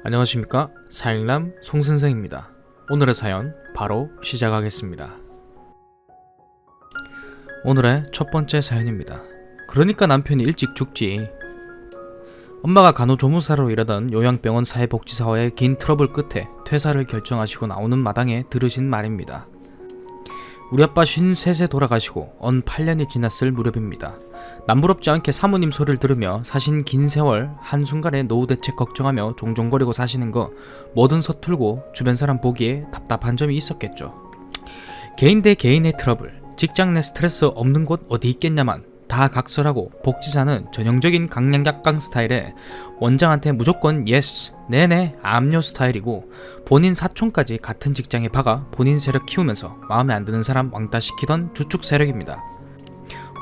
안녕하십니까, 사일남 송선생입니다. 오늘의 사연 바로 시작하겠습니다. 오늘의 첫 번째 사연입니다. 그러니까 남편이 일찍 죽지. 엄마가 간호조무사로 일하던 요양병원 사회복지사와의 긴 트러블 끝에 퇴사를 결정하시고 나오는 마당에 들으신 말입니다. 우리 아빠 53세 돌아가시고 언 8년이 지났을 무렵입니다. 남부럽지 않게 사모님 소리를 들으며 사신 긴 세월 한순간에 노후 대책 걱정하며 종종거리고 사시는 거 뭐든 서툴고 주변 사람 보기에 답답한 점이 있었겠죠. 개인 대 개인의 트러블, 직장 내 스트레스 없는 곳 어디 있겠냐만 다 각설하고 복지사는 전형적인 강약약강 스타일에 원장한테 무조건 예스, 네네, 압류 스타일이고 본인 사촌까지 같은 직장에 박아 본인 세력 키우면서 마음에 안 드는 사람 왕따시키던 주축 세력입니다.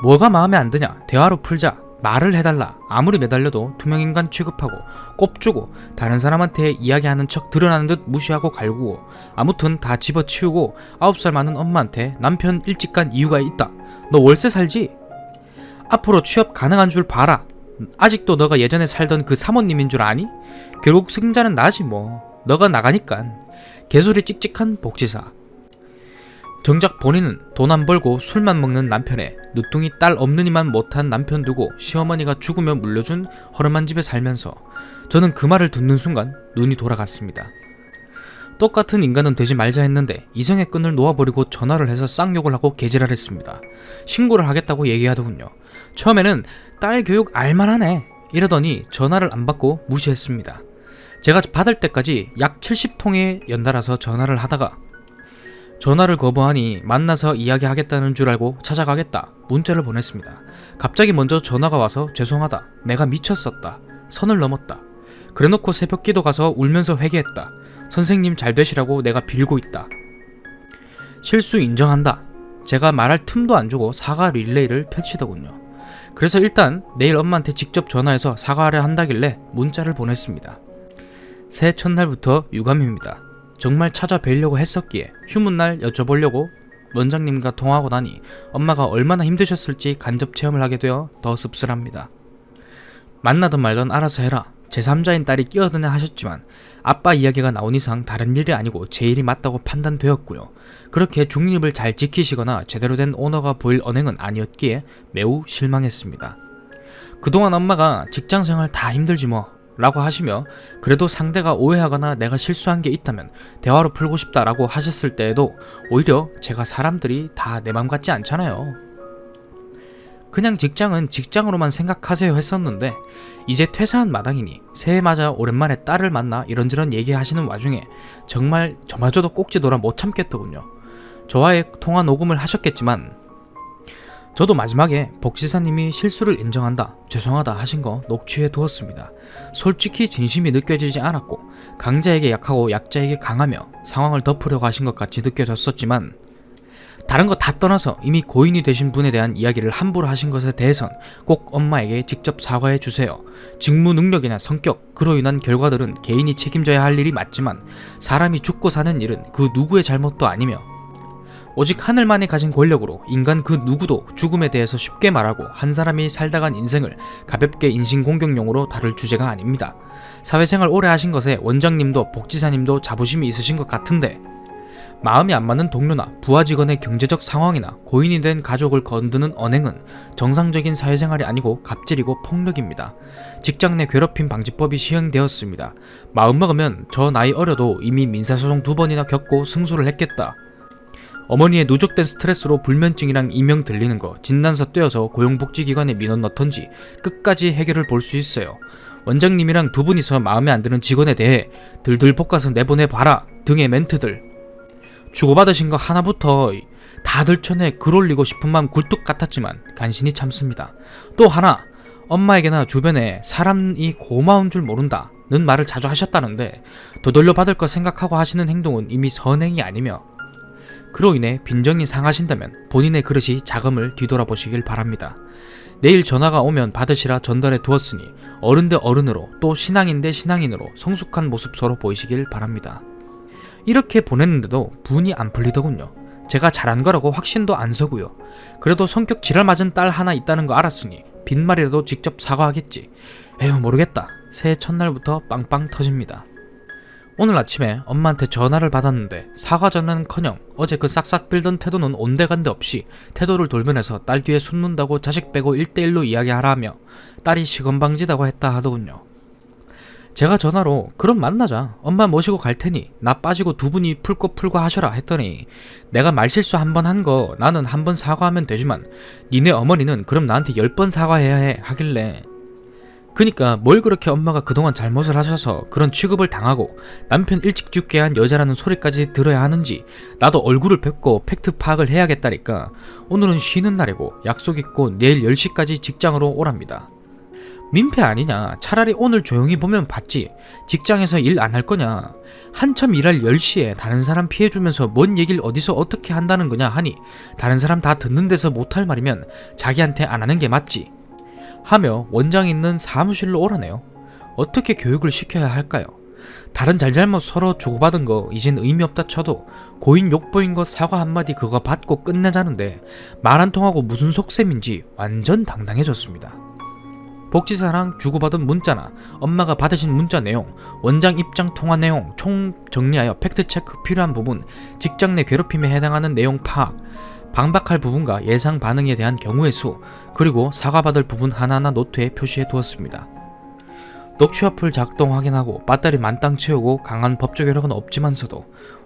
뭐가 마음에 안 드냐? 대화로 풀자. 말을 해달라. 아무리 매달려도 투명인간 취급하고 꼽주고 다른 사람한테 이야기하는 척 드러나는 듯 무시하고 갈구고 아무튼 다 집어치우고 9살 많은 엄마한테 남편 일찍 간 이유가 있다. 너 월세 살지? 앞으로 취업 가능한 줄 봐라. 아직도 너가 예전에 살던 그 사모님인 줄 아니? 결국 승자는 나지 뭐. 너가 나가니깐. 개소리 찍찍한 복지사. 정작 본인은 돈 안 벌고 술만 먹는 남편에 누뚱이 딸 없느니만 못한 남편 두고 시어머니가 죽으며 물려준 허름한 집에 살면서 저는 그 말을 듣는 순간 눈이 돌아갔습니다. 똑같은 인간은 되지 말자 했는데 이성의 끈을 놓아버리고 전화를 해서 쌍욕을 하고 개지랄했습니다. 신고를 하겠다고 얘기하더군요. 처음에는 딸 교육 알만하네 이러더니 전화를 안 받고 무시했습니다. 제가 받을 때까지 약 70통에 연달아서 전화를 하다가 전화를 거부하니 만나서 이야기하겠다는 줄 알고 찾아가겠다 문자를 보냈습니다. 갑자기 먼저 전화가 와서 죄송하다, 내가 미쳤었다, 선을 넘었다, 그래놓고 새벽기도 가서 울면서 회개했다, 선생님 잘 되시라고 내가 빌고 있다, 실수 인정한다. 제가 말할 틈도 안 주고 사과 릴레이를 펼치더군요. 그래서 일단 내일 엄마한테 직접 전화해서 사과하려 한다길래 문자를 보냈습니다. 새해 첫날부터 유감입니다. 정말 찾아뵈려고 했었기에 휴문날 여쭤보려고 원장님과 통화하고 나니 엄마가 얼마나 힘드셨을지 간접 체험을 하게 되어 더 씁쓸합니다. 만나든 말든 알아서 해라. 제3자인 딸이 끼어드냐 하셨지만 아빠 이야기가 나온 이상 다른 일이 아니고 제 일이 맞다고 판단되었고요. 그렇게 중립을 잘 지키시거나 제대로 된 오너가 보일 언행은 아니었기에 매우 실망했습니다. 그동안 엄마가 직장생활 다 힘들지 뭐 라고 하시며 그래도 상대가 오해하거나 내가 실수한 게 있다면 대화로 풀고 싶다 라고 하셨을 때에도 오히려 제가 사람들이 다 내 맘 같지 않잖아요. 그냥 직장은 직장으로만 생각하세요 했었는데 이제 퇴사한 마당이니 새해 맞아 오랜만에 딸을 만나 이런저런 얘기하시는 와중에 정말 저마저도 꼭지돌아 못 참겠더군요. 저와의 통화 녹음을 하셨겠지만 저도 마지막에 복지사님이 실수를 인정한다, 죄송하다 하신 거 녹취해 두었습니다. 솔직히 진심이 느껴지지 않았고 강자에게 약하고 약자에게 강하며 상황을 덮으려고 하신 것 같이 느껴졌었지만 다른 거 다 떠나서 이미 고인이 되신 분에 대한 이야기를 함부로 하신 것에 대해선 꼭 엄마에게 직접 사과해 주세요. 직무 능력이나 성격, 그로 인한 결과들은 개인이 책임져야 할 일이 맞지만 사람이 죽고 사는 일은 그 누구의 잘못도 아니며 오직 하늘만이 가진 권력으로 인간 그 누구도 죽음에 대해서 쉽게 말하고 한 사람이 살다간 인생을 가볍게 인신공격용으로 다룰 주제가 아닙니다. 사회생활 오래 하신 것에 원장님도 복지사님도 자부심이 있으신 것 같은데 마음이 안 맞는 동료나 부하 직원의 경제적 상황이나 고인이 된 가족을 건드는 언행은 정상적인 사회생활이 아니고 갑질이고 폭력입니다. 직장 내 괴롭힘 방지법이 시행되었습니다. 마음먹으면 저 나이 어려도 이미 민사소송 2번이나 겪고 승소를 했겠다. 어머니의 누적된 스트레스로 불면증이랑 이명 들리는 거 진단서 떼어서 고용복지기관에 민원 넣던지 끝까지 해결을 볼 수 있어요. 원장님이랑 두 분이서 마음에 안 드는 직원에 대해 들들 볶아서 내보내봐라 등의 멘트들 주고받으신 거 하나부터 다 들춰내 글 올리고 싶은 마음 굴뚝 같았지만 간신히 참습니다. 또 하나, 엄마에게나 주변에 사람이 고마운 줄 모른다 는 말을 자주 하셨다는데 되돌려 받을 거 생각하고 하시는 행동은 이미 선행이 아니며 그로 인해 빈정이 상하신다면 본인의 그릇이 자금을 뒤돌아보시길 바랍니다. 내일 전화가 오면 받으시라 전달해 두었으니 어른 대 어른으로 또 신앙인 대 신앙인으로 성숙한 모습 서로 보이시길 바랍니다. 이렇게 보냈는데도 분이 안 풀리더군요. 제가 잘한 거라고 확신도 안 서고요. 그래도 성격 지랄 맞은 딸 하나 있다는 거 알았으니 빈말이라도 직접 사과하겠지. 에휴 모르겠다. 새해 첫날부터 빵빵 터집니다. 오늘 아침에 엄마한테 전화를 받았는데 사과 전화는커녕 어제 그 싹싹 빌던 태도는 온데간데 없이 태도를 돌변해서 딸 뒤에 숨는다고 자식 빼고 1대1로 이야기하라 며 딸이 시건방지다고 했다 하더군요. 제가 전화로 그럼 만나자, 엄마 모시고 갈 테니 나 빠지고 두 분이 풀 거 풀고 하셔라 했더니 내가 말실수 한 번 한 거 나는 한 번 사과하면 되지만 니네 어머니는 그럼 나한테 10번 사과해야 해 하길래, 그니까 뭘 그렇게 엄마가 그동안 잘못을 하셔서 그런 취급을 당하고 남편 일찍 죽게 한 여자라는 소리까지 들어야 하는지 나도 얼굴을 뵙고 팩트 파악을 해야겠다니까 오늘은 쉬는 날이고 약속 있고 내일 10시까지 직장으로 오랍니다. 민폐 아니냐, 차라리 오늘 조용히 보면 봤지 직장에서 일 안 할 거냐, 한참 일할 10시에 다른 사람 피해주면서 뭔 얘기를 어디서 어떻게 한다는 거냐 하니 다른 사람 다 듣는 데서 못할 말이면 자기한테 안 하는 게 맞지 하며 원장 있는 사무실로 오라네요. 어떻게 교육을 시켜야 할까요? 다른 잘잘못 서로 주고받은 거 이젠 의미 없다 쳐도 고인 욕보인 거 사과 한마디 그거 받고 끝내자는데 말 안 통하고 무슨 속셈인지 완전 당당해졌습니다. 복지사랑 주고받은 문자나 엄마가 받으신 문자 내용, 원장 입장 통화 내용 총 정리하여 팩트체크 필요한 부분, 직장 내 괴롭힘에 해당하는 내용 파악, 방박할 부분과 예상 반응에 대한 경우의 수, 그리고 사과받을 부분 하나하나 노트에 표시해 두었습니다. 녹취 어플 작동 확인하고 배터리 만땅 채우고 강한 법적 여력은 없지만서도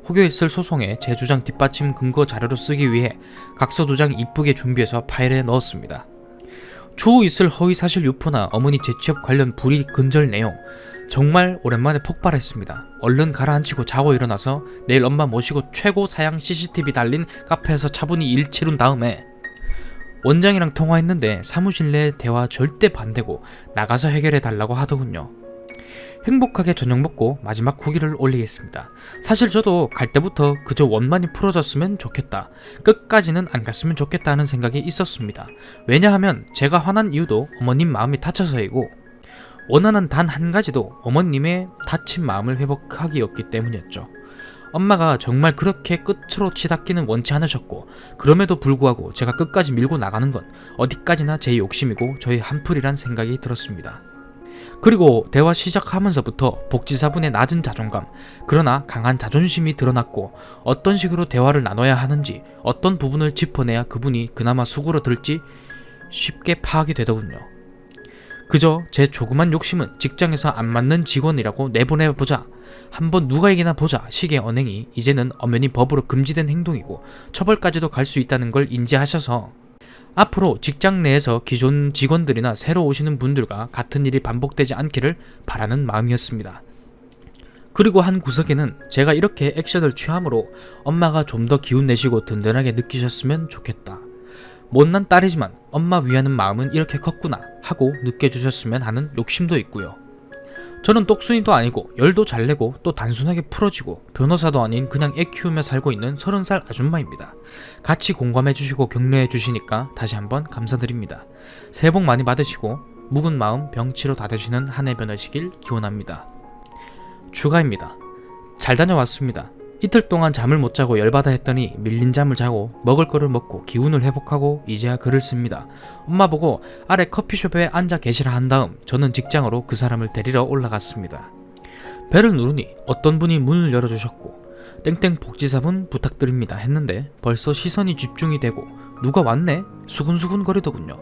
혹여 있을 소송에 제 주장 뒷받침 근거 자료로 쓰기 위해 각서 2장 이쁘게 준비해서 파일에 넣었습니다. 추후 있을 허위사실 유포나 어머니 재취업 관련 불이익 근절 내용 정말 오랜만에 폭발했습니다. 얼른 가라앉히고 자고 일어나서 내일 엄마 모시고 최고 사양 CCTV 달린 카페에서 차분히 일 치룬 다음에 원장이랑 통화했는데 사무실 내 대화 절대 반대고 나가서 해결해 달라고 하더군요. 행복하게 저녁 먹고 마지막 후기를 올리겠습니다. 사실 저도 갈 때부터 그저 원만히 풀어졌으면 좋겠다, 끝까지는 안 갔으면 좋겠다 하는 생각이 있었습니다. 왜냐하면 제가 화난 이유도 어머님 마음이 다쳐서이고 원하는 단 한 가지도 어머님의 다친 마음을 회복하기였기 때문이었죠. 엄마가 정말 그렇게 끝으로 치닫기는 원치 않으셨고 그럼에도 불구하고 제가 끝까지 밀고 나가는 건 어디까지나 제 욕심이고 저의 한풀이란 생각이 들었습니다. 그리고 대화 시작하면서부터 복지사분의 낮은 자존감, 그러나 강한 자존심이 드러났고 어떤 식으로 대화를 나눠야 하는지, 어떤 부분을 짚어내야 그분이 그나마 수그러들지 쉽게 파악이 되더군요. 그저 제 조그만 욕심은 직장에서 안 맞는 직원이라고 내보내보자, 한번 누가 이기나 보자 식의 언행이 이제는 엄연히 법으로 금지된 행동이고 처벌까지도 갈 수 있다는 걸 인지하셔서 앞으로 직장 내에서 기존 직원들이나 새로 오시는 분들과 같은 일이 반복되지 않기를 바라는 마음이었습니다. 그리고 한 구석에는 제가 이렇게 액션을 취함으로 엄마가 좀 더 기운 내시고 든든하게 느끼셨으면 좋겠다, 못난 딸이지만 엄마 위하는 마음은 이렇게 컸구나 하고 느껴주셨으면 하는 욕심도 있고요. 저는 똑순이도 아니고 열도 잘 내고 또 단순하게 풀어지고 변호사도 아닌 그냥 애 키우며 살고 있는 30살 아줌마입니다. 같이 공감해주시고 격려해주시니까 다시 한번 감사드립니다. 새해 복 많이 받으시고 묵은 마음 병치로 다되시는 한 해 보내시길 기원합니다. 추가입니다. 잘 다녀왔습니다. 이틀 동안 잠을 못 자고 열받아 했더니 밀린 잠을 자고 먹을 거를 먹고 기운을 회복하고 이제야 글을 씁니다. 엄마 보고 아래 커피숍에 앉아 계시라 한 다음 저는 직장으로 그 사람을 데리러 올라갔습니다. 벨을 누르니 어떤 분이 문을 열어주셨고 땡땡 복지사분 부탁드립니다 했는데 벌써 시선이 집중이 되고 누가 왔네? 수근수근 거리더군요.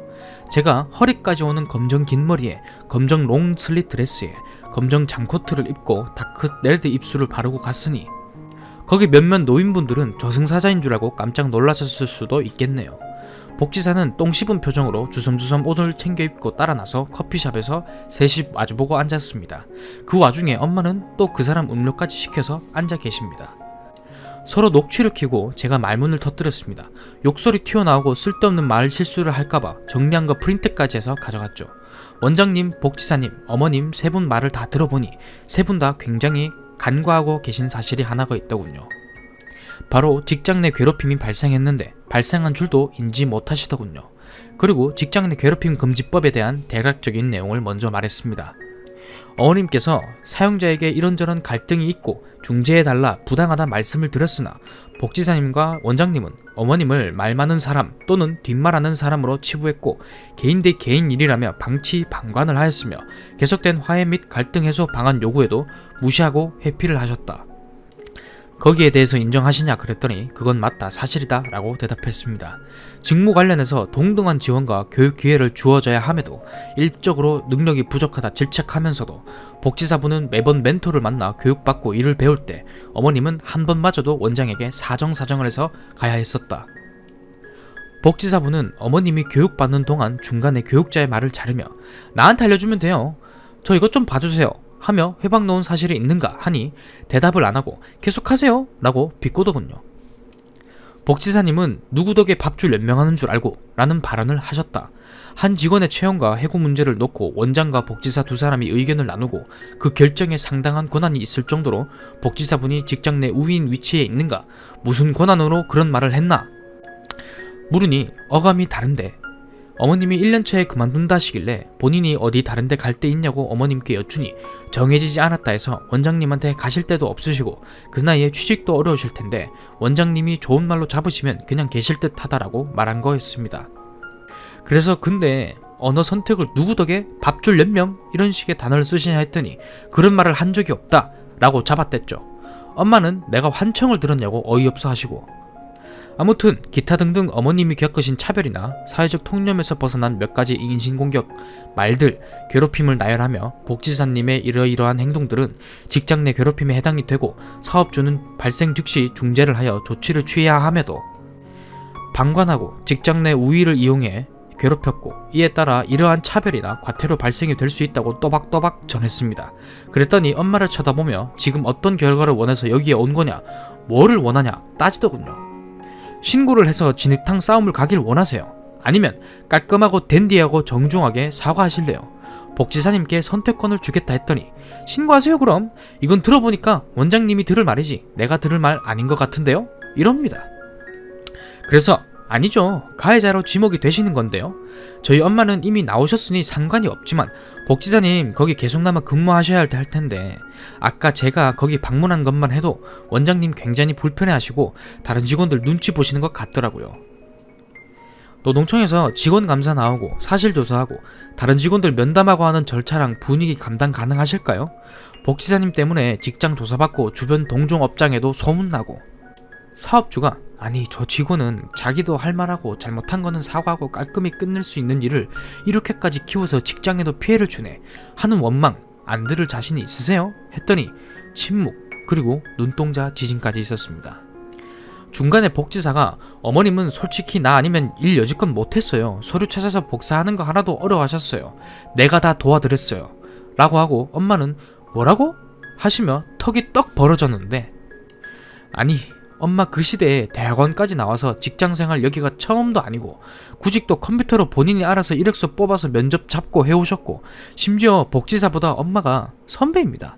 제가 허리까지 오는 검정 긴 머리에 검정 롱 슬릿 드레스에 검정 장코트를 입고 다크 레드 입술을 바르고 갔으니 거기 몇몇 노인분들은 저승사자인 줄 알고 깜짝 놀라셨을 수도 있겠네요. 복지사는 똥 씹은 표정으로 주섬주섬 옷을 챙겨 입고 따라 나서 커피숍에서 셋이 마주보고 앉았습니다. 그 와중에 엄마는 또 그 사람 음료까지 시켜서 앉아 계십니다. 서로 녹취를 켜고 제가 말문을 터뜨렸습니다. 욕설이 튀어나오고 쓸데없는 말 실수를 할까봐 정리한 거 프린트까지 해서 가져갔죠. 원장님, 복지사님, 어머님 세 분 말을 다 들어보니 세 분 다 굉장히 간과하고 계신 사실이 하나가 있더군요. 바로 직장 내 괴롭힘이 발생했는데 발생한 줄도 인지 못하시더군요. 그리고 직장 내 괴롭힘 금지법에 대한 대략적인 내용을 먼저 말했습니다. 어머님께서 사용자에게 이런저런 갈등이 있고 중재해달라 부당하다 말씀을 드렸으나 복지사님과 원장님은 어머님을 말 많은 사람 또는 뒷말하는 사람으로 치부했고 개인 대 개인 일이라며 방치방관을 하였으며 계속된 화해 및 갈등 해소 방안 요구에도 무시하고 회피를 하셨다. 거기에 대해서 인정하시냐 그랬더니 그건 맞다 사실이다 라고 대답했습니다. 직무 관련해서 동등한 지원과 교육 기회를 주어져야 함에도 일적으로 능력이 부족하다 질책하면서도 복지사부는 매번 멘토를 만나 교육받고 일을 배울 때 어머님은 한 번마저도 원장에게 사정사정을 해서 가야 했었다. 복지사부는 어머님이 교육받는 동안 중간에 교육자의 말을 자르며 나한테 알려주면 돼요. 저 이것 좀 봐주세요. 하며 회방 놓은 사실이 있는가 하니 대답을 안하고 계속하세요 라고 비꼬더군요. 복지사님은 누구 덕에 밥줄 연명하는 줄 알고 라는 발언을 하셨다. 한 직원의 채용과 해고 문제를 놓고 원장과 복지사 두 사람이 의견을 나누고 그 결정에 상당한 권한이 있을 정도로 복지사분이 직장 내 우위인 위치에 있는가, 무슨 권한으로 그런 말을 했나 물으니 어감이 다른데 어머님이 1년차에 그만둔다 하시길래 본인이 어디 다른데 갈 데 있냐고 어머님께 여쭈니 정해지지 않았다 해서 원장님한테 가실 데도 없으시고 그 나이에 취직도 어려우실 텐데 원장님이 좋은 말로 잡으시면 그냥 계실 듯 하다라고 말한 거였습니다. 그래서 근데 언어 선택을 누구 덕에 밥줄 연명 이런 식의 단어를 쓰시냐 했더니 그런 말을 한 적이 없다 라고 잡아댔죠. 엄마는 내가 환청을 들었냐고 어이없어 하시고 아무튼 기타 등등 어머님이 겪으신 차별이나 사회적 통념에서 벗어난 몇 가지 인신공격, 말들, 괴롭힘을 나열하며 복지사님의 이러이러한 행동들은 직장 내 괴롭힘에 해당이 되고 사업주는 발생 즉시 중재를 하여 조치를 취해야 함에도 방관하고 직장 내 우위를 이용해 괴롭혔고 이에 따라 이러한 차별이나 과태료 발생이 될 수 있다고 또박또박 전했습니다. 그랬더니 엄마를 쳐다보며 지금 어떤 결과를 원해서 여기에 온 거냐, 뭐를 원하냐 따지더군요. 신고를 해서 진흙탕 싸움을 가길 원하세요? 아니면 깔끔하고 댄디하고 정중하게 사과하실래요? 복지사님께 선택권을 주겠다 했더니 신고하세요 그럼. 이건 들어보니까 원장님이 들을 말이지 내가 들을 말 아닌 것 같은데요? 이럽니다. 그래서 아니죠. 가해자로 지목이 되시는 건데요. 저희 엄마는 이미 나오셨으니 상관이 없지만 복지사님 거기 계속 남아 근무하셔야 할 텐데 아까 제가 거기 방문한 것만 해도 원장님 굉장히 불편해하시고 다른 직원들 눈치 보시는 것 같더라고요. 노동청에서 직원 감사 나오고 사실 조사하고 다른 직원들 면담하고 하는 절차랑 분위기 감당 가능하실까요? 복지사님 때문에 직장 조사받고 주변 동종업장에도 소문나고 사업주가 아니 저 직원은 자기도 할 말하고 잘못한 거는 사과하고 깔끔히 끝낼 수 있는 일을 이렇게까지 키워서 직장에도 피해를 주네 하는 원망 안 들을 자신이 있으세요? 했더니 침묵 그리고 눈동자 지진까지 있었습니다. 중간에 복지사가 어머님은 솔직히 나 아니면 일 여지껏 못했어요. 서류 찾아서 복사하는 거 하나도 어려워하셨어요. 내가 다 도와드렸어요 라고 하고 엄마는 뭐라고? 하시며 턱이 떡 벌어졌는데 아니 엄마 그 시대에 대학원까지 나와서 직장생활 여기가 처음도 아니고 구직도 컴퓨터로 본인이 알아서 이력서 뽑아서 면접 잡고 해오셨고 심지어 복지사보다 엄마가 선배입니다.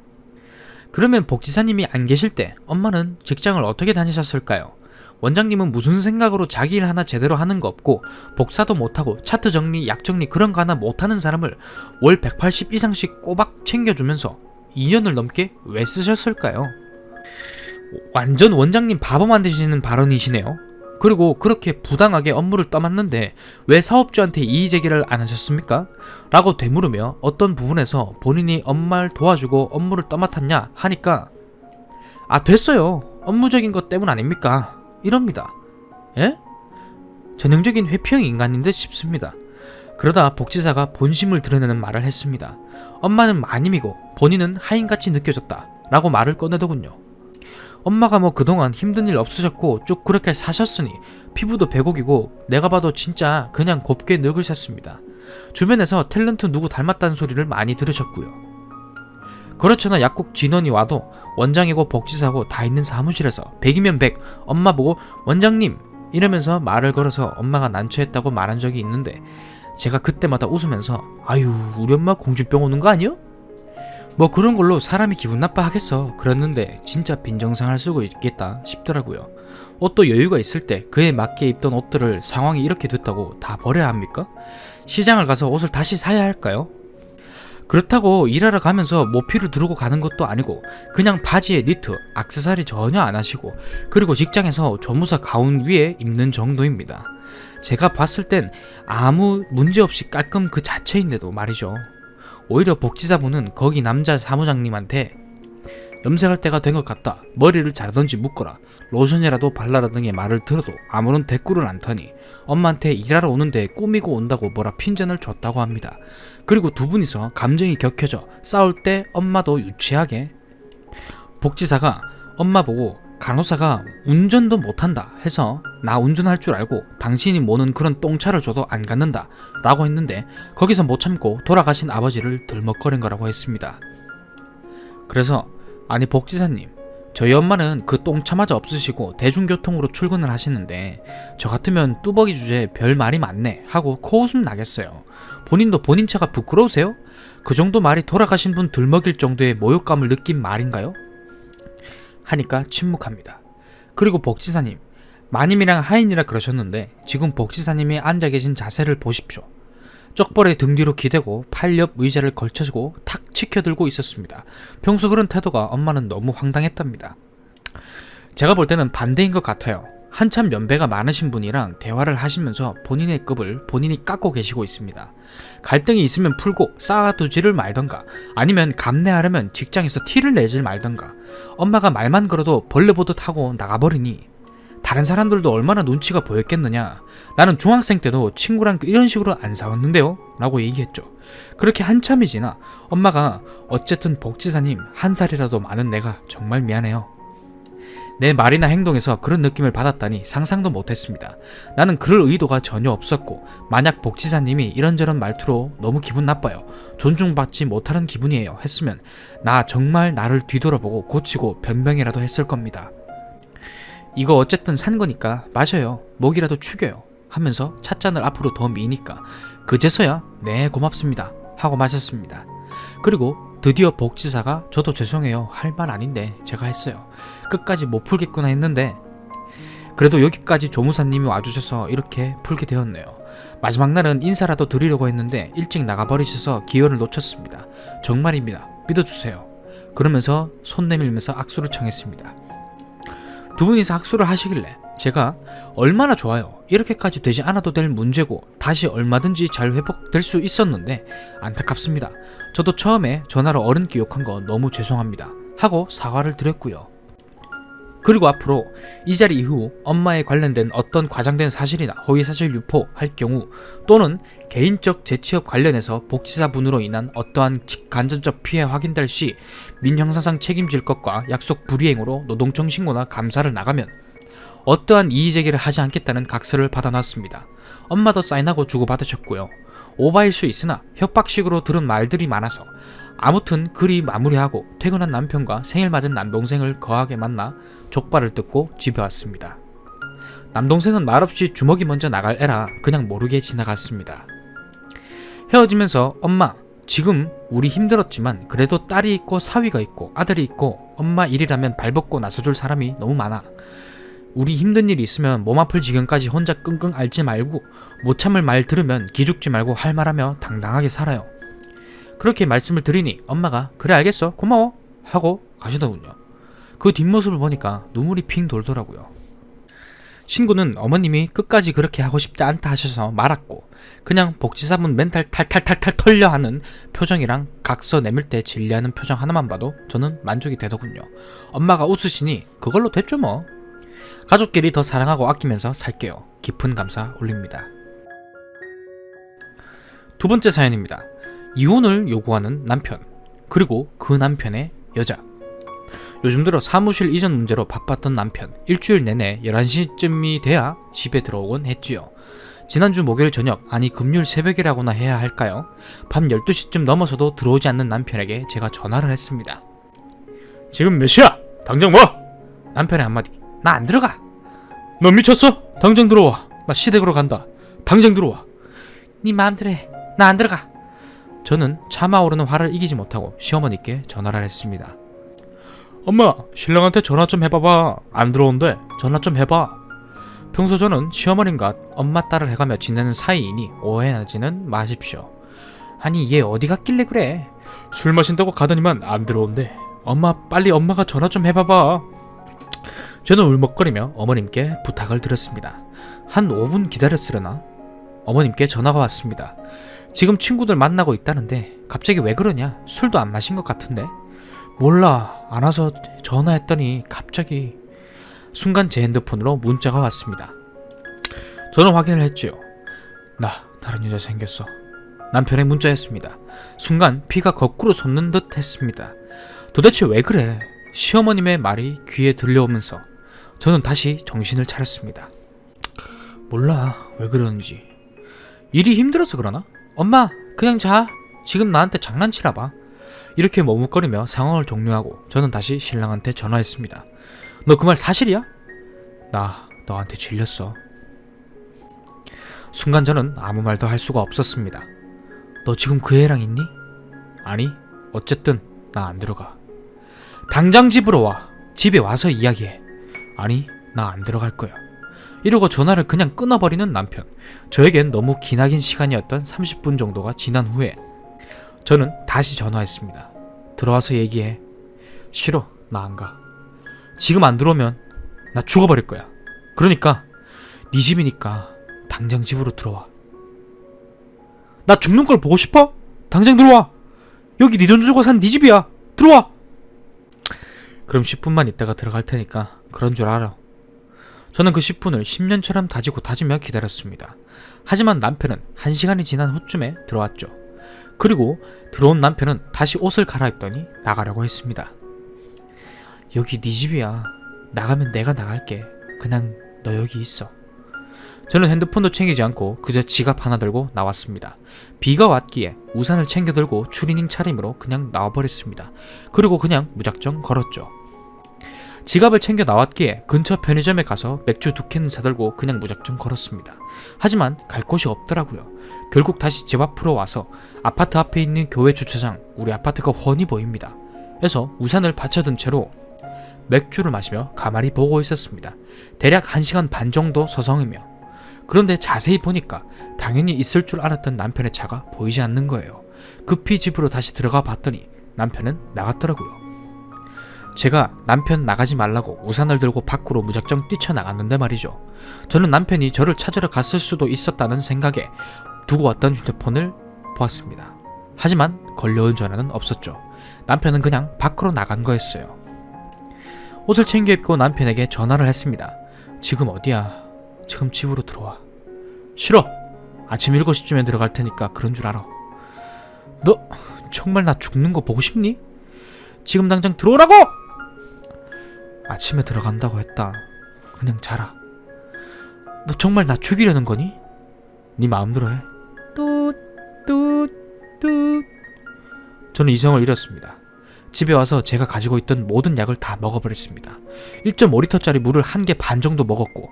그러면 복지사님이 안 계실 때 엄마는 직장을 어떻게 다니셨을까요? 원장님은 무슨 생각으로 자기 일 하나 제대로 하는 거 없고 복사도 못하고 차트 정리, 약 정리 그런 거 하나 못하는 사람을 월 180 이상씩 꼬박 챙겨주면서 2년을 넘게 왜 쓰셨을까요? 완전 원장님 바보 만드시는 발언이시네요. 그리고 그렇게 부당하게 업무를 떠맡는데 왜 사업주한테 이의제기를 안 하셨습니까? 라고 되물으며 어떤 부분에서 본인이 엄마를 도와주고 업무를 떠맡았냐 하니까 아 됐어요. 업무적인 것 때문 아닙니까? 이럽니다. 예? 전형적인 회피형 인간인 듯 싶습니다. 그러다 복지사가 본심을 드러내는 말을 했습니다. 엄마는 마님이고 본인은 하인같이 느껴졌다 라고 말을 꺼내더군요. 엄마가 뭐 그동안 힘든 일 없으셨고 쭉 그렇게 사셨으니 피부도 백옥이고 내가 봐도 진짜 그냥 곱게 늙으셨습니다. 주변에서 탤런트 누구 닮았다는 소리를 많이 들으셨고요. 그렇잖아 약국 진원이 와도 원장이고 복지사고 다 있는 사무실에서 100이면 100 엄마 보고 원장님 이러면서 말을 걸어서 엄마가 난처했다고 말한 적이 있는데 제가 그때마다 웃으면서 아유 우리 엄마 공주병 오는 거 아니요? 뭐 그런 걸로 사람이 기분 나빠하겠어 그랬는데 진짜 빈정상할 쓰고 있겠다 싶더라고요. 옷도 여유가 있을 때 그에 맞게 입던 옷들을 상황이 이렇게 됐다고 다 버려야 합니까? 시장을 가서 옷을 다시 사야 할까요? 그렇다고 일하러 가면서 모피를 두르고 가는 것도 아니고 그냥 바지에 니트, 액세서리 전혀 안 하시고 그리고 직장에서 조무사 가운 위에 입는 정도입니다. 제가 봤을 땐 아무 문제없이 깔끔 그 자체인데도 말이죠. 오히려 복지사분은 거기 남자 사무장님한테 염색할 때가 된 것 같다, 머리를 자르던지 묶어라, 로션이라도 발라라 등의 말을 들어도 아무런 대꾸를 안 터니 엄마한테 일하러 오는데 꾸미고 온다고 뭐라 핀잔을 줬다고 합니다. 그리고 두 분이서 감정이 격해져 싸울 때 엄마도 유치하게 복지사가 엄마 보고 간호사가 운전도 못한다 해서 나 운전할 줄 알고 당신이 모는 그런 똥차를 줘도 안 갖는다 라고 했는데 거기서 못 참고 돌아가신 아버지를 들먹거린 거라고 했습니다. 그래서 아니 복지사님, 저희 엄마는 그 똥차마저 없으시고 대중교통으로 출근을 하시는데 저 같으면 뚜벅이 주제에 별 말이 많네 하고 코웃음 나겠어요. 본인도 본인 차가 부끄러우세요? 그 정도 말이 돌아가신 분 들먹일 정도의 모욕감을 느낀 말인가요? 하니까 침묵합니다. 그리고 복지사님, 마님이랑 하인이라 그러셨는데 지금 복지사님이 앉아 계신 자세를 보십시오. 쪽벌에 등 뒤로 기대고 팔 옆 의자를 걸쳐지고 탁 치켜들고 있었습니다. 평소 그런 태도가 엄마는 너무 황당했답니다. 제가 볼 때는 반대인 것 같아요. 한참 연배가 많으신 분이랑 대화를 하시면서 본인의 급을 본인이 깎고 계시고 있습니다. 갈등이 있으면 풀고 쌓아두지를 말던가 아니면 감내하려면 직장에서 티를 내질 말던가 엄마가 말만 걸어도 벌레 보듯 하고 나가버리니 다른 사람들도 얼마나 눈치가 보였겠느냐. 나는 중학생 때도 친구랑 이런 식으로 안 싸웠는데요 라고 얘기했죠. 그렇게 한참이 지나 엄마가 어쨌든 복지사님 한 살이라도 많은 내가 정말 미안해요. 내 말이나 행동에서 그런 느낌을 받았다니 상상도 못했습니다. 나는 그럴 의도가 전혀 없었고 만약 복지사님이 이런저런 말투로 너무 기분 나빠요, 존중받지 못하는 기분이에요 했으면 나 정말 나를 뒤돌아보고 고치고 변명이라도 했을 겁니다. 이거 어쨌든 산 거니까 마셔요, 목이라도 축여요 하면서 찻잔을 앞으로 더 미니까 그제서야 네 고맙습니다 하고 마셨습니다. 그리고 드디어 복지사가 저도 죄송해요 할 말 아닌데 제가 했어요. 끝까지 못 풀겠구나 했는데 그래도 여기까지 조무사님이 와주셔서 이렇게 풀게 되었네요. 마지막 날은 인사라도 드리려고 했는데 일찍 나가버리셔서 기회를 놓쳤습니다. 정말입니다, 믿어주세요. 그러면서 손 내밀면서 악수를 청했습니다. 두 분이서 악수를 하시길래 제가 얼마나 좋아요, 이렇게까지 되지 않아도 될 문제고 다시 얼마든지 잘 회복될 수 있었는데 안타깝습니다. 저도 처음에 전화로 어른께 욕한 거 너무 죄송합니다 하고 사과를 드렸고요. 그리고 앞으로 이 자리 이후 엄마에 관련된 어떤 과장된 사실이나 허위사실 유포할 경우 또는 개인적 재취업 관련해서 복지사분으로 인한 어떠한 간접적 피해 확인될 시 민형사상 책임질 것과 약속 불이행으로 노동청 신고나 감사를 나가면 어떠한 이의제기를 하지 않겠다는 각서를 받아놨습니다. 엄마도 사인하고 주고받으셨고요. 오바일 수 있으나 협박식으로 들은 말들이 많아서 아무튼 그리 마무리하고 퇴근한 남편과 생일 맞은 남동생을 거하게 만나 족발을 뜯고 집에 왔습니다. 남동생은 말없이 주먹이 먼저 나갈 애라 그냥 모르게 지나갔습니다. 헤어지면서 엄마, 지금 우리 힘들었지만 그래도 딸이 있고 사위가 있고 아들이 있고 엄마 일이라면 발벗고 나서줄 사람이 너무 많아. 우리 힘든 일이 있으면 몸 아플 지경까지 혼자 끙끙 앓지 말고 못 참을 말 들으면 기죽지 말고 할 말하며 당당하게 살아요. 그렇게 말씀을 드리니 엄마가 그래 알겠어 고마워 하고 가시더군요. 그 뒷모습을 보니까 눈물이 핑 돌더라고요. 신고는 어머님이 끝까지 그렇게 하고 싶지 않다 하셔서 말았고 그냥 복지사분 멘탈 탈탈탈탈 털려 하는 표정이랑 각서 내밀 때 진리하는 표정 하나만 봐도 저는 만족이 되더군요. 엄마가 웃으시니 그걸로 됐죠 뭐. 가족끼리 더 사랑하고 아끼면서 살게요. 깊은 감사 올립니다. 두 번째 사연입니다. 이혼을 요구하는 남편, 그리고 그 남편의 여자. 요즘 들어 사무실 이전 문제로 바빴던 남편, 일주일 내내 11시쯤이 돼야 집에 들어오곤 했지요. 지난주 목요일 저녁, 아니 금요일 새벽이라고나 해야 할까요? 밤 12시쯤 넘어서도 들어오지 않는 남편에게 제가 전화를 했습니다. 지금 몇 시야? 당장 와! 남편의 한마디, 나 안 들어가! 너 미쳤어? 당장 들어와! 나 시댁으로 간다! 당장 들어와! 네 마음대로 해! 나 안 들어가! 저는 참아오르는 화를 이기지 못하고 시어머니께 전화를 했습니다. 엄마, 신랑한테 전화 좀 해봐봐. 안 들어온대. 전화 좀 해봐. 평소 저는 시어머님과 엄마 딸을 해가며 지내는 사이이니 오해하지는 마십시오. 아니 얘 어디 갔길래 그래? 술 마신다고 가더니만 안 들어온대. 엄마, 빨리 엄마가 전화 좀 해봐봐. 저는 울먹거리며 어머님께 부탁을 드렸습니다. 한 5분 기다렸으려나? 어머님께 전화가 왔습니다. 지금 친구들 만나고 있다는데 갑자기 왜 그러냐? 술도 안 마신 것 같은데? 몰라, 안 와서 전화했더니 갑자기... 순간 제 핸드폰으로 문자가 왔습니다. 저는 확인을 했지요. 나 다른 여자 생겼어. 남편의 문자였습니다. 순간 피가 거꾸로 솟는 듯 했습니다. 도대체 왜 그래? 시어머님의 말이 귀에 들려오면서 저는 다시 정신을 차렸습니다. 몰라, 왜 그러는지. 일이 힘들어서 그러나? 엄마, 그냥 자. 지금 나한테 장난치나 봐. 이렇게 머뭇거리며 상황을 종료하고 저는 다시 신랑한테 전화했습니다. 너 그 말 사실이야? 나 너한테 질렸어. 순간 저는 아무 말도 할 수가 없었습니다. 너 지금 그 애랑 있니? 아니, 어쨌든 나 안 들어가. 당장 집으로 와. 집에 와서 이야기해. 아니, 나 안 들어갈 거야. 이러고 전화를 그냥 끊어버리는 남편. 저에겐 너무 기나긴 시간이었던 30분 정도가 지난 후에 저는 다시 전화했습니다. 들어와서 얘기해. 싫어, 나 안 가. 지금 안 들어오면 나 죽어버릴 거야. 그러니까 네 집이니까 당장 집으로 들어와. 나 죽는 걸 보고 싶어? 당장 들어와. 여기 네 돈 주고 산 네 집이야. 들어와. 그럼 10분만 있다가 들어갈 테니까 그런 줄 알아. 저는 그 10분을 10년처럼 다지며 기다렸습니다. 하지만 남편은 1시간이 지난 후쯤에 들어왔죠. 그리고 들어온 남편은 다시 옷을 갈아입더니 나가려고 했습니다. 여기 네 집이야. 나가면 내가 나갈게. 그냥 너 여기 있어. 저는 핸드폰도 챙기지 않고 그저 지갑 하나 들고 나왔습니다. 비가 왔기에 우산을 챙겨 들고 추리닝 차림으로 그냥 나와버렸습니다. 그리고 그냥 무작정 걸었죠. 지갑을 챙겨 나왔기에 근처 편의점에 가서 맥주 2캔 사들고 그냥 무작정 걸었습니다. 하지만 갈 곳이 없더라고요. 결국 다시 집 앞으로 와서 아파트 앞에 있는 교회 주차장, 우리 아파트가 훤히 보입니다. 그래서 우산을 받쳐든 채로 맥주를 마시며 가만히 보고 있었습니다. 대략 1시간 반 정도 서성이며. 그런데 자세히 보니까 당연히 있을 줄 알았던 남편의 차가 보이지 않는 거예요. 급히 집으로 다시 들어가 봤더니 남편은 나갔더라고요. 제가 남편 나가지 말라고 우산을 들고 밖으로 무작정 뛰쳐나갔는데 말이죠. 저는 남편이 저를 찾으러 갔을 수도 있었다는 생각에 두고 왔던 휴대폰을 보았습니다. 하지만 걸려온 전화는 없었죠. 남편은 그냥 밖으로 나간 거였어요. 옷을 챙겨 입고 남편에게 전화를 했습니다. 지금 어디야? 지금 집으로 들어와. 싫어. 아침 7시쯤에 들어갈 테니까 그런 줄 알아. 너 정말 나 죽는 거 보고 싶니? 지금 당장 들어오라고! 아침에 들어간다고 했다. 그냥 자라. 너 정말 나 죽이려는 거니? 네 마음대로 해. 뚜뚜뚜. 저는 이성을 잃었습니다. 집에 와서 제가 가지고 있던 모든 약을 다 먹어버렸습니다. 1.5리터짜리 물을 1개 반 정도 먹었고,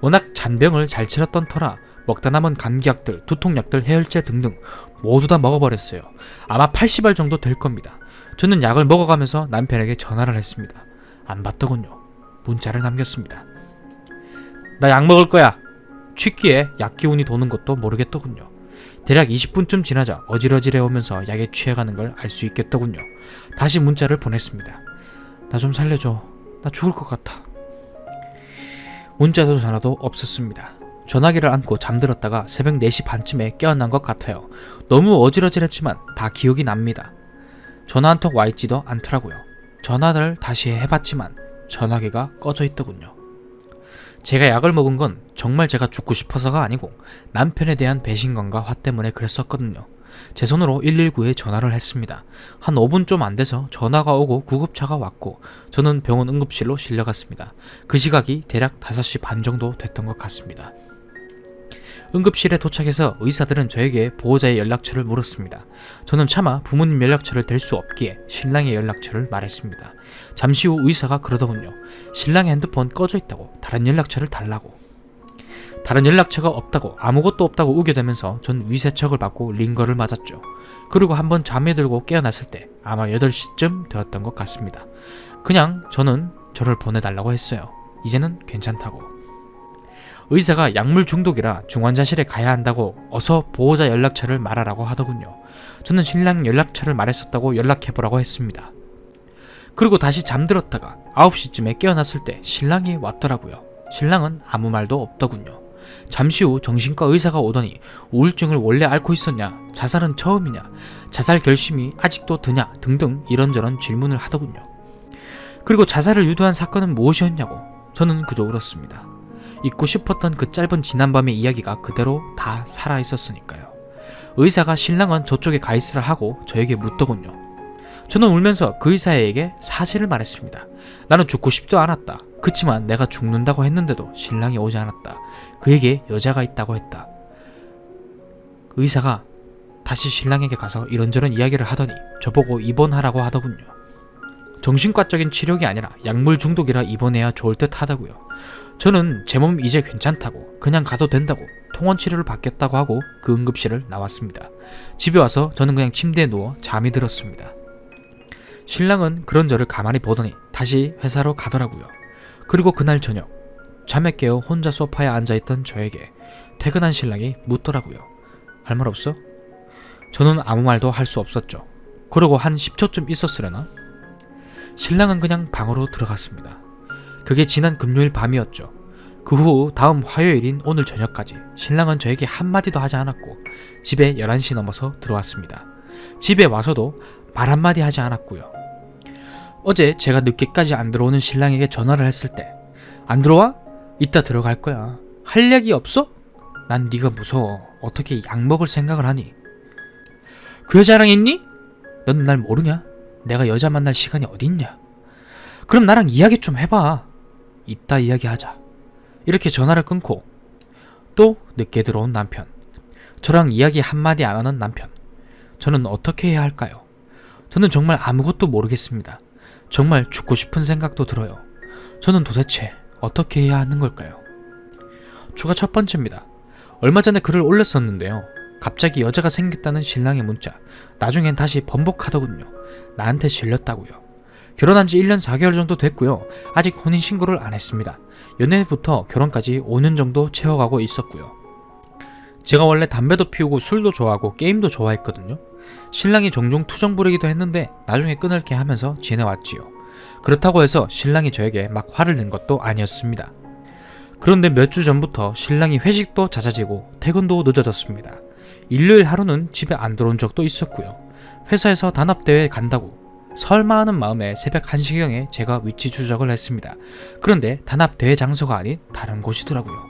워낙 잔병을 잘 치렀던 터라 먹다 남은 감기약들, 두통약들, 해열제 등등 모두 다 먹어버렸어요. 아마 80알 정도 될 겁니다. 저는 약을 먹어가면서 남편에게 전화를 했습니다. 안 받더군요. 문자를 남겼습니다. 나 약 먹을 거야. 취기에 약 기운이 도는 것도 모르겠더군요. 대략 20분쯤 지나자 어질어질해 오면서 약에 취해가는 걸 알 수 있겠더군요. 다시 문자를 보냈습니다. 나 좀 살려줘. 나 죽을 것 같아. 문자도 전화도 없었습니다. 전화기를 안고 잠들었다가 새벽 4시 반쯤에 깨어난 것 같아요. 너무 어질어질했지만 다 기억이 납니다. 전화 한 통 와있지도 않더라고요. 전화를 다시 해봤지만 전화기가 꺼져 있더군요. 제가 약을 먹은 건 정말 제가 죽고 싶어서가 아니고 남편에 대한 배신감과 화 때문에 그랬었거든요. 제 손으로 119에 전화를 했습니다. 한 5분 좀 안 돼서 전화가 오고 구급차가 왔고 저는 병원 응급실로 실려갔습니다. 그 시각이 대략 5시 반 정도 됐던 것 같습니다. 응급실에 도착해서 의사들은 저에게 보호자의 연락처를 물었습니다. 저는 차마 부모님 연락처를 댈 수 없기에 신랑의 연락처를 말했습니다. 잠시 후 의사가 그러더군요. 신랑의 핸드폰 꺼져 있다고, 다른 연락처를 달라고. 다른 연락처가 없다고, 아무것도 없다고 우겨대면서 전 위세척을 받고 링거를 맞았죠. 그리고 한번 잠에 들고 깨어났을 때 아마 8시쯤 되었던 것 같습니다. 그냥 저는 저를 보내달라고 했어요. 이제는 괜찮다고. 의사가 약물 중독이라 중환자실에 가야 한다고 어서 보호자 연락처를 말하라고 하더군요. 저는 신랑 연락처를 말했었다고 연락해보라고 했습니다. 그리고 다시 잠들었다가 9시쯤에 깨어났을 때 신랑이 왔더라고요. 신랑은 아무 말도 없더군요. 잠시 후 정신과 의사가 오더니 우울증을 원래 앓고 있었냐, 자살은 처음이냐, 자살 결심이 아직도 드냐 등등 이런저런 질문을 하더군요. 그리고 자살을 유도한 사건은 무엇이었냐고 저는 그저 울었습니다. 잊고 싶었던 그 짧은 지난밤의 이야기가 그대로 다 살아있었으니까요. 의사가 신랑은 저쪽에 가 있으라 하고 저에게 묻더군요. 저는 울면서 그 의사에게 사실을 말했습니다. 나는 죽고 싶지도 않았다. 그치만 내가 죽는다고 했는데도 신랑이 오지 않았다. 그에게 여자가 있다고 했다. 의사가 다시 신랑에게 가서 이런저런 이야기를 하더니 저보고 입원하라고 하더군요. 정신과적인 치료가 아니라 약물 중독이라 입원해야 좋을 듯 하다고요. 저는 제 몸 이제 괜찮다고 그냥 가도 된다고 통원 치료를 받겠다고 하고 그 응급실을 나왔습니다. 집에 와서 저는 그냥 침대에 누워 잠이 들었습니다. 신랑은 그런 저를 가만히 보더니 다시 회사로 가더라고요. 그리고 그날 저녁 잠에 깨어 혼자 소파에 앉아있던 저에게 퇴근한 신랑이 묻더라고요. 할 말 없어? 저는 아무 말도 할 수 없었죠. 그러고 한 10초쯤 있었으려나? 신랑은 그냥 방으로 들어갔습니다. 그게 지난 금요일 밤이었죠. 그 후 다음 화요일인 오늘 저녁까지 신랑은 저에게 한마디도 하지 않았고 집에 11시 넘어서 들어왔습니다. 집에 와서도 말 한마디 하지 않았고요. 어제 제가 늦게까지 안 들어오는 신랑에게 전화를 했을 때 안 들어와? 이따 들어갈 거야. 할 얘기 없어? 난 네가 무서워. 어떻게 약 먹을 생각을 하니? 그 여자랑 있니? 넌 날 모르냐? 내가 여자 만날 시간이 어딨냐? 그럼 나랑 이야기 좀 해봐. 이따 이야기하자. 이렇게 전화를 끊고 또 늦게 들어온 남편. 저랑 이야기 한마디 안 하는 남편. 저는 어떻게 해야 할까요? 저는 정말 아무것도 모르겠습니다. 정말 죽고 싶은 생각도 들어요. 저는 도대체 어떻게 해야 하는 걸까요? 추가 첫 번째입니다. 얼마 전에 글을 올렸었는데요. 갑자기 여자가 생겼다는 신랑의 문자. 나중엔 다시 번복하더군요. 나한테 질렸다고요. 결혼한 지 1년 4개월 정도 됐고요. 아직 혼인신고를 안 했습니다. 연애부터 결혼까지 5년 정도 채워가고 있었고요. 제가 원래 담배도 피우고 술도 좋아하고 게임도 좋아했거든요. 신랑이 종종 투정 부리기도 했는데 나중에 끊을게 하면서 지내왔지요. 그렇다고 해서 신랑이 저에게 막 화를 낸 것도 아니었습니다. 그런데 몇 주 전부터 신랑이 회식도 잦아지고 퇴근도 늦어졌습니다. 일요일 하루는 집에 안 들어온 적도 있었고요. 회사에서 단합대회에 간다고 설마 하는 마음에 새벽 1시경에 제가 위치 추적을 했습니다. 그런데 단합대회 장소가 아닌 다른 곳이더라고요.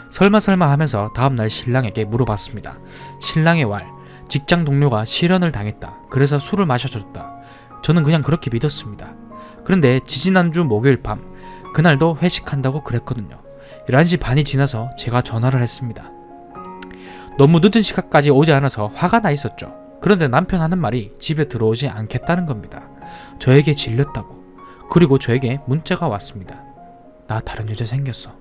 설마 하면서 다음날 신랑에게 물어봤습니다. 신랑의 왈, 직장 동료가 실연을 당했다. 그래서 술을 마셔줬다. 저는 그냥 그렇게 믿었습니다. 그런데 지지난주 목요일 밤, 그날도 회식한다고 그랬거든요. 11시 반이 지나서 제가 전화를 했습니다. 너무 늦은 시간까지 오지 않아서 화가 나 있었죠. 그런데 남편 하는 말이 집에 들어오지 않겠다는 겁니다. 저에게 질렸다고. 그리고 저에게 문자가 왔습니다. 나 다른 여자 생겼어.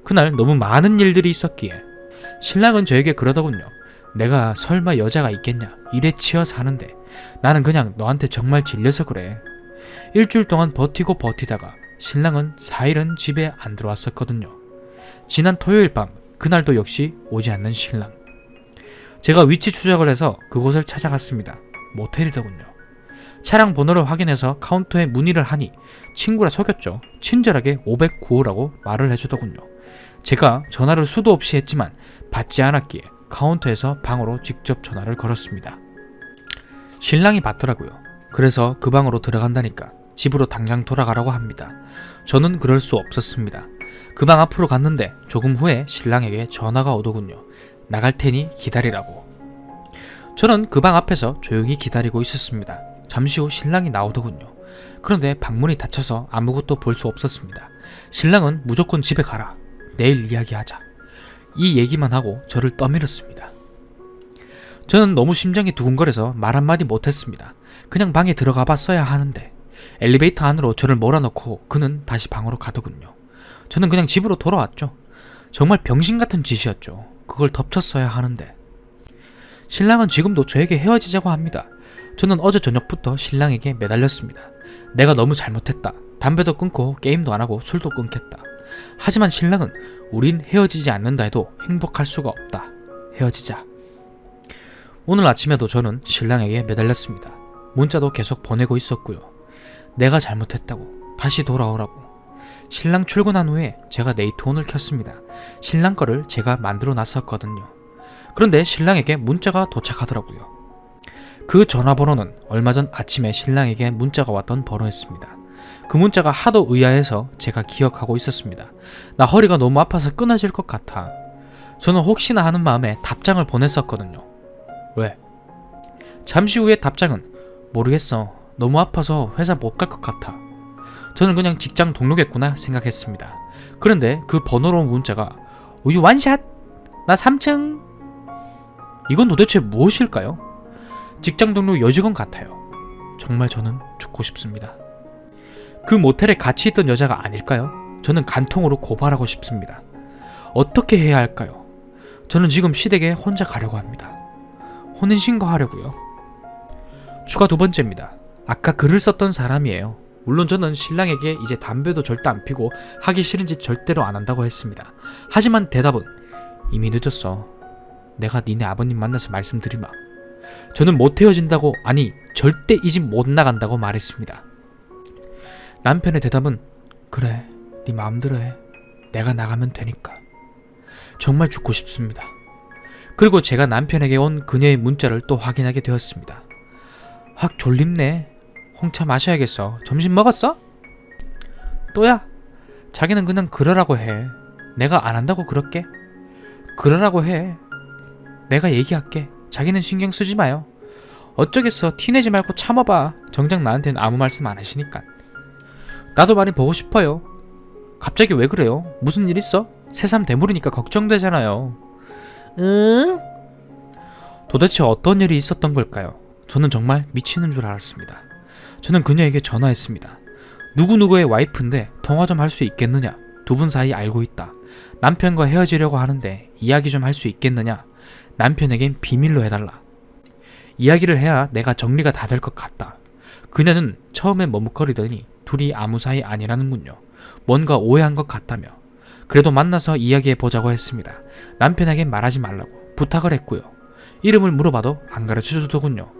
그날 너무 많은 일들이 있었기에 신랑은 저에게 그러더군요. 내가 설마 여자가 있겠냐. 일에 치여 사는데 나는 그냥 너한테 정말 질려서 그래. 일주일 동안 버티다가 신랑은 4일은 집에 안 들어왔었거든요. 지난 토요일 밤 그날도 역시 오지 않는 신랑. 제가 위치 추적을 해서 그곳을 찾아갔습니다. 모텔이더군요. 차량 번호를 확인해서 카운터에 문의를 하니 친구라 속였죠. 친절하게 509호라고 말을 해주더군요. 제가 전화를 수도 없이 했지만 받지 않았기에 카운터에서 방으로 직접 전화를 걸었습니다. 신랑이 받더라고요. 그래서 그 방으로 들어간다니까 집으로 당장 돌아가라고 합니다. 저는 그럴 수 없었습니다. 그 방 앞으로 갔는데 조금 후에 신랑에게 전화가 오더군요. 나갈 테니 기다리라고. 저는 그 방 앞에서 조용히 기다리고 있었습니다. 잠시 후 신랑이 나오더군요. 그런데 방문이 닫혀서 아무것도 볼 수 없었습니다. 신랑은 무조건 집에 가라. 내일 이야기하자. 이 얘기만 하고 저를 떠밀었습니다. 저는 너무 심장이 두근거려서 말 한마디 못했습니다. 그냥 방에 들어가 봤어야 하는데 엘리베이터 안으로 저를 몰아넣고 그는 다시 방으로 가더군요. 저는 그냥 집으로 돌아왔죠. 정말 병신 같은 짓이었죠. 그걸 덮쳤어야 하는데. 신랑은 지금도 저에게 헤어지자고 합니다. 저는 어제 저녁부터 신랑에게 매달렸습니다. 내가 너무 잘못했다. 담배도 끊고 게임도 안 하고 술도 끊겠다. 하지만 신랑은 우린 헤어지지 않는다 해도 행복할 수가 없다. 헤어지자. 오늘 아침에도 저는 신랑에게 매달렸습니다. 문자도 계속 보내고 있었고요. 내가 잘못했다고, 다시 돌아오라고. 신랑 출근한 후에 제가 네이트온을 켰습니다. 신랑 거를 제가 만들어 놨었거든요. 그런데 신랑에게 문자가 도착하더라고요. 그 전화번호는 얼마 전 아침에 신랑에게 문자가 왔던 번호였습니다. 그 문자가 하도 의아해서 제가 기억하고 있었습니다. 나 허리가 너무 아파서 끊어질 것 같아. 저는 혹시나 하는 마음에 답장을 보냈었거든요. 왜? 잠시 후에 답장은 모르겠어. 너무 아파서 회사 못 갈 것 같아. 저는 그냥 직장 동료겠구나 생각했습니다. 그런데 그 번호로 온 문자가 우유 완샷! 나 3층! 이건 도대체 무엇일까요? 직장 동료 여직원 같아요. 정말 저는 죽고 싶습니다. 그 모텔에 같이 있던 여자가 아닐까요? 저는 간통으로 고발하고 싶습니다. 어떻게 해야 할까요? 저는 지금 시댁에 혼자 가려고 합니다. 혼인신고 하려고요. 추가 두 번째입니다. 아까 글을 썼던 사람이에요. 물론 저는 신랑에게 이제 담배도 절대 안 피고 하기 싫은 짓 절대로 안 한다고 했습니다. 하지만 대답은 이미 늦었어. 내가 니네 아버님 만나서 말씀드리마. 저는 못 헤어진다고, 아니 절대 이 집 못 나간다고 말했습니다. 남편의 대답은 그래, 네 마음대로 해. 내가 나가면 되니까. 정말 죽고 싶습니다. 그리고 제가 남편에게 온 그녀의 문자를 또 확인하게 되었습니다. 확 졸립네. 홍차 마셔야겠어. 점심 먹었어? 또야? 자기는 그냥 그러라고 해. 내가 안 한다고 그럴게. 그러라고 해. 내가 얘기할게. 자기는 신경 쓰지 마요. 어쩌겠어. 티내지 말고 참아봐. 정작 나한테는 아무 말씀 안 하시니까. 나도 많이 보고 싶어요. 갑자기 왜 그래요? 무슨 일 있어? 새삼 대물이니까 걱정되잖아요. 응? 도대체 어떤 일이 있었던 걸까요? 저는 정말 미치는 줄 알았습니다. 저는 그녀에게 전화했습니다. 누구누구의 와이프인데 통화 좀 할 수 있겠느냐? 두 분 사이 알고 있다. 남편과 헤어지려고 하는데 이야기 좀 할 수 있겠느냐? 남편에겐 비밀로 해달라. 이야기를 해야 내가 정리가 다 될 것 같다. 그녀는 처음에 머뭇거리더니 둘이 아무 사이 아니라는군요. 뭔가 오해한 것 같다며. 그래도 만나서 이야기해보자고 했습니다. 남편에겐 말하지 말라고 부탁을 했고요. 이름을 물어봐도 안 가르쳐주더군요.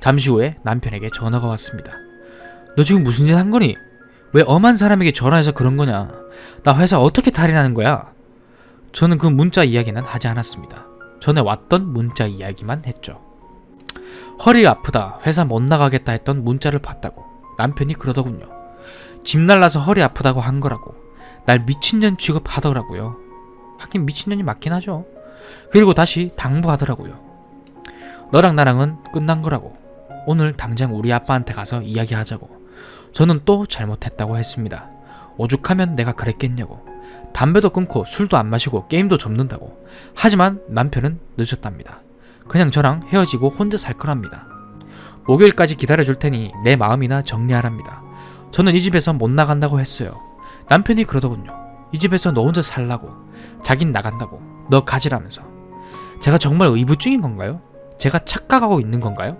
잠시 후에 남편에게 전화가 왔습니다. 너 지금 무슨 짓 한 거니? 왜 엄한 사람에게 전화해서 그런 거냐? 나 회사 어떻게 탈인하는 거야? 저는 그 문자 이야기는 하지 않았습니다. 전에 왔던 문자 이야기만 했죠. 허리 아프다, 회사 못 나가겠다 했던 문자를 봤다고 남편이 그러더군요. 집 날라서 허리 아프다고 한 거라고. 날 미친년 취급하더라고요. 하긴 미친년이 맞긴 하죠. 그리고 다시 당부하더라고요. 너랑 나랑은 끝난 거라고. 오늘 당장 우리 아빠한테 가서 이야기하자고. 저는 또 잘못했다고 했습니다. 오죽하면 내가 그랬겠냐고. 담배도 끊고 술도 안 마시고 게임도 접는다고. 하지만 남편은 늦었답니다. 그냥 저랑 헤어지고 혼자 살 거랍니다. 목요일까지 기다려줄 테니 내 마음이나 정리하랍니다. 저는 이 집에서 못 나간다고 했어요. 남편이 그러더군요. 이 집에서 너 혼자 살라고. 자긴 나간다고. 너 가지라면서. 제가 정말 의부증인 건가요? 제가 착각하고 있는 건가요?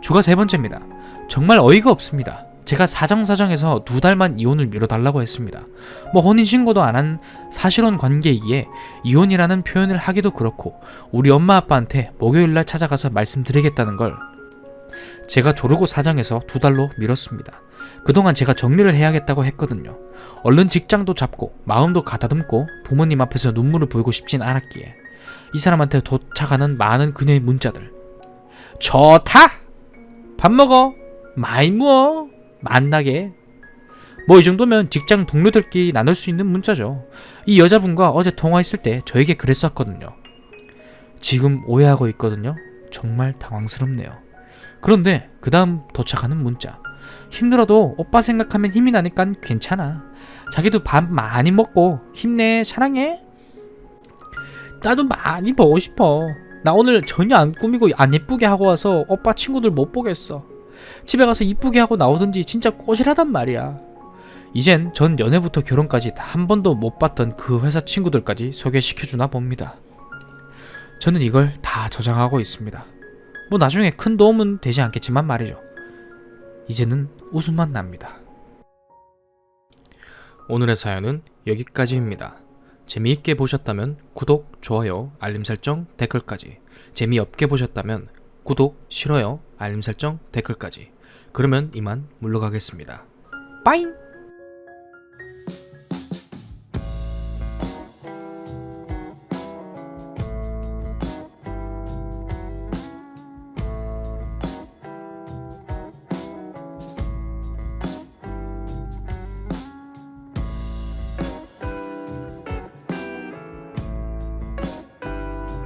추가 세 번째입니다. 정말 어이가 없습니다. 제가 사정사정해서 2달만 이혼을 미뤄달라고 했습니다. 혼인신고도 안 한 사실혼 관계이기에 이혼이라는 표현을 하기도 그렇고 우리 엄마 아빠한테 목요일날 찾아가서 말씀드리겠다는 걸 제가 조르고 사정해서 2달로 미뤘습니다. 그동안 제가 정리를 해야겠다고 했거든요. 얼른 직장도 잡고 마음도 가다듬고 부모님 앞에서 눈물을 보이고 싶진 않았기에 이 사람한테 도착하는 많은 그녀의 문자들. 좋다! 밥 먹어! 많이 무어! 만나게. 이 정도면 직장 동료들끼리 나눌 수 있는 문자죠. 이 여자분과 어제 통화했을 때 저에게 그랬었거든요. 지금 오해하고 있거든요. 정말 당황스럽네요. 그런데 그 다음 도착하는 문자. 힘들어도 오빠 생각하면 힘이 나니까 괜찮아. 자기도 밥 많이 먹고 힘내. 사랑해. 나도 많이 보고 싶어. 나 오늘 전혀 안 꾸미고 안 예쁘게 하고 와서 오빠 친구들 못 보겠어. 집에 가서 이쁘게 하고 나오든지. 진짜 꼬실하단 말이야. 이젠 전 연애부터 결혼까지 한 번도 못 봤던 그 회사 친구들까지 소개시켜주나 봅니다. 저는 이걸 다 저장하고 있습니다. 나중에 큰 도움은 되지 않겠지만 말이죠. 이제는 웃음만 납니다. 오늘의 사연은 여기까지입니다. 재미있게 보셨다면 구독, 좋아요, 알림 설정, 댓글까지. 재미없게 보셨다면 구독, 싫어요, 알림 설정, 댓글까지. 그러면 이만 물러가겠습니다. 빠잉!